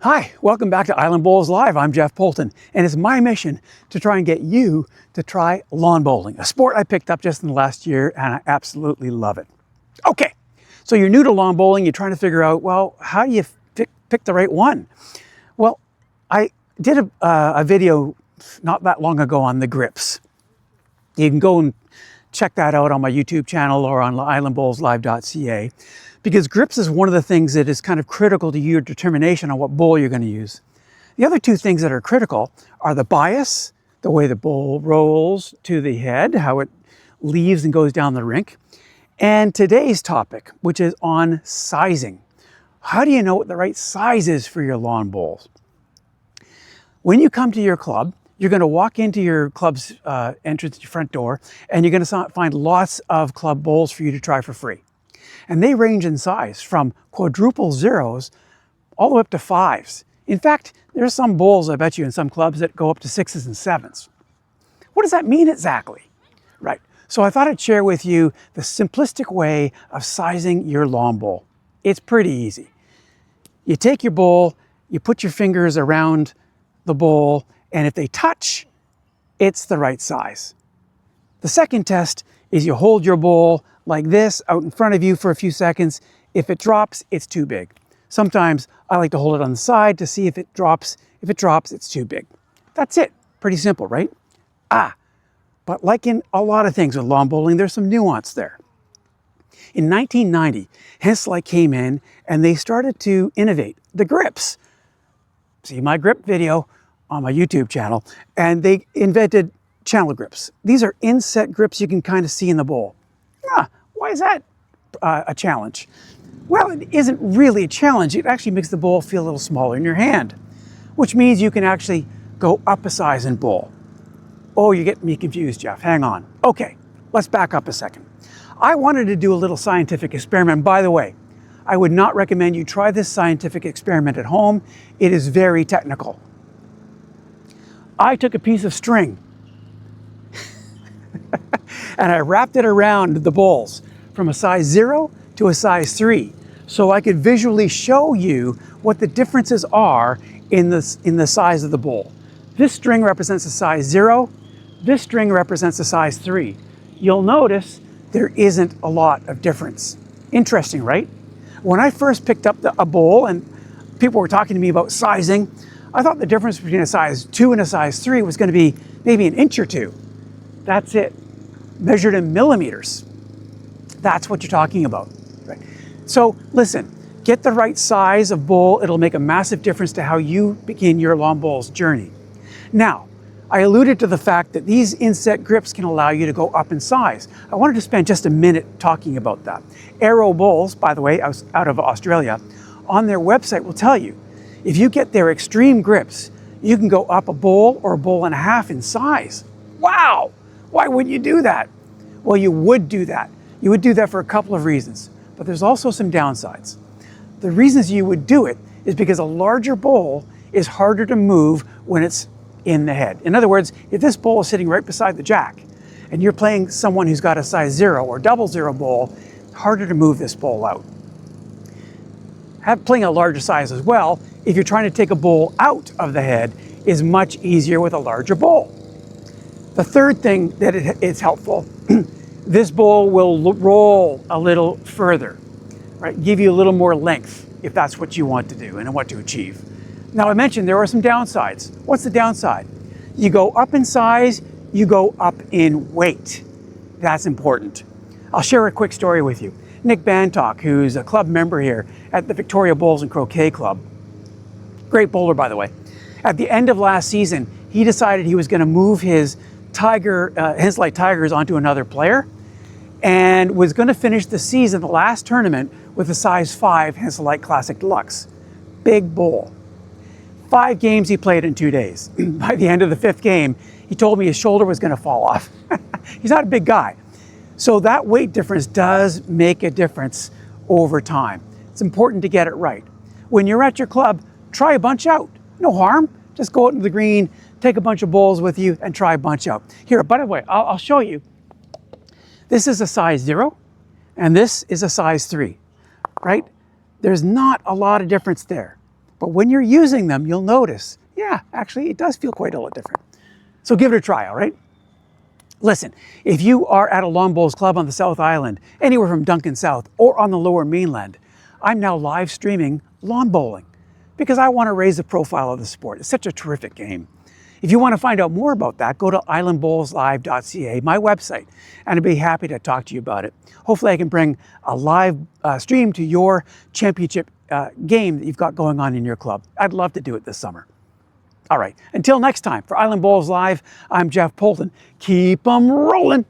Hi, welcome back to Island Bowls Live. I'm Jeff Poulton, and it's my mission to try and get you to try lawn bowling, a sport I picked up just in the last year, and I absolutely love it. Okay, so you're new to lawn bowling, you're trying to figure out, well, how do you pick the right one? Well, I did a video not that long ago on the grips. You can go and check that out on my YouTube channel or on islandbowlslive.ca, because grips is one of the things that is kind of critical to your determination on what bowl you're going to use. The other two things that are critical are the bias, the way the bowl rolls to the head, how it leaves and goes down the rink, and today's topic, which is on sizing. How do you know what the right size is for your lawn bowls? When you come to your club, you're going to walk into your club's entrance, your front door, and you're going to find lots of club bowls for you to try for free. And they range in size from quadruple zeros all the way up to fives. In fact, there are some bowls, I bet you, in some clubs that go up to sixes and sevens. What does that mean exactly? Right. So I thought I'd share with you the simplistic way of sizing your lawn bowl. It's pretty easy. You take your bowl, you put your fingers around the bowl, and if they touch, it's the right size. The second test is you hold your bowl like this out in front of you for a few seconds. If it drops, it's too big. Sometimes I like to hold it on the side to see if it drops. If it drops, it's too big. That's it. Pretty simple, right? But like in a lot of things with lawn bowling, there's some nuance there. In 1990, Henselite came in and they started to innovate the grips. See my grip video on my YouTube channel, and they invented channel grips. These are inset grips you can kind of see in the bowl. Why is that a challenge? Well, it isn't really a challenge. It actually makes the bowl feel a little smaller in your hand, which means you can actually go up a size in bowl. Oh, you get me confused, Jeff. Hang on. Okay, let's back up a second. I wanted to do a little scientific experiment. By the way, I would not recommend you try this scientific experiment at home. It is very technical. I took a piece of string and I wrapped it around the bowls from a size 0 to a size 3, so I could visually show you what the differences are in the size of the bowl. This string represents a size 0, this string represents a size 3. You'll notice there isn't a lot of difference. Interesting, right? When I first picked up a bowl and people were talking to me about sizing, I thought the difference between a size 2 and a size 3 was going to be maybe an inch or two. That's it. Measured in millimeters. That's what you're talking about. Right? So listen, get the right size of bowl. It'll make a massive difference to how you begin your lawn bowls journey. Now, I alluded to the fact that these inset grips can allow you to go up in size. I wanted to spend just a minute talking about that. Arrow Bowls, by the way, out of Australia, on their website will tell you, if you get their extreme grips, you can go up a bowl or a bowl and a half in size. Wow! Why wouldn't you do that? Well, you would do that. You would do that for a couple of reasons, but there's also some downsides. The reasons you would do it is because a larger bowl is harder to move when it's in the head. In other words, if this bowl is sitting right beside the jack and you're playing someone who's got a size 0 or double 0 bowl, it's harder to move this bowl out. Playing a larger size as well, if you're trying to take a bowl out of the head, is much easier with a larger bowl. The third thing that it's helpful, this bowl will roll a little further, right? Give you a little more length if that's what you want to do and what to achieve. Now, I mentioned there are some downsides. What's the downside? You go up in size, you go up in weight. That's important. I'll share a quick story with you. Nick Bantock, who's a club member here at the Victoria Bowls and Croquet Club, great bowler, by the way. At the end of last season, he decided he was going to move his Henselite Tigers onto another player and was going to finish the season, the last tournament, with a size 5 Henselite Classic Deluxe. Big bowl. 5 games he played in 2 days. By the end of the 5th game, he told me his shoulder was going to fall off. He's not a big guy. So that weight difference does make a difference over time. It's important to get it right. When you're at your club, try a bunch out. No harm. Just go out into the green, take a bunch of bowls with you, and try a bunch out. Here, by the way, I'll show you. This is a size 0, and this is a size 3, right? There's not a lot of difference there. But when you're using them, you'll notice, yeah, actually it does feel quite a lot different. So give it a try, all right? Listen, if you are at a lawn bowls club on the South Island, anywhere from Duncan South or on the Lower Mainland, I'm now live streaming lawn bowling because I want to raise the profile of the sport. It's such a terrific game. If you want to find out more about that, go to islandbowlslive.ca, my website, and I'd be happy to talk to you about it. Hopefully I can bring a live stream to your championship game that you've got going on in your club. I'd love to do it this summer. All right, until next time, for Island Bowls Live, I'm Jeff Poulton. Keep 'em rolling.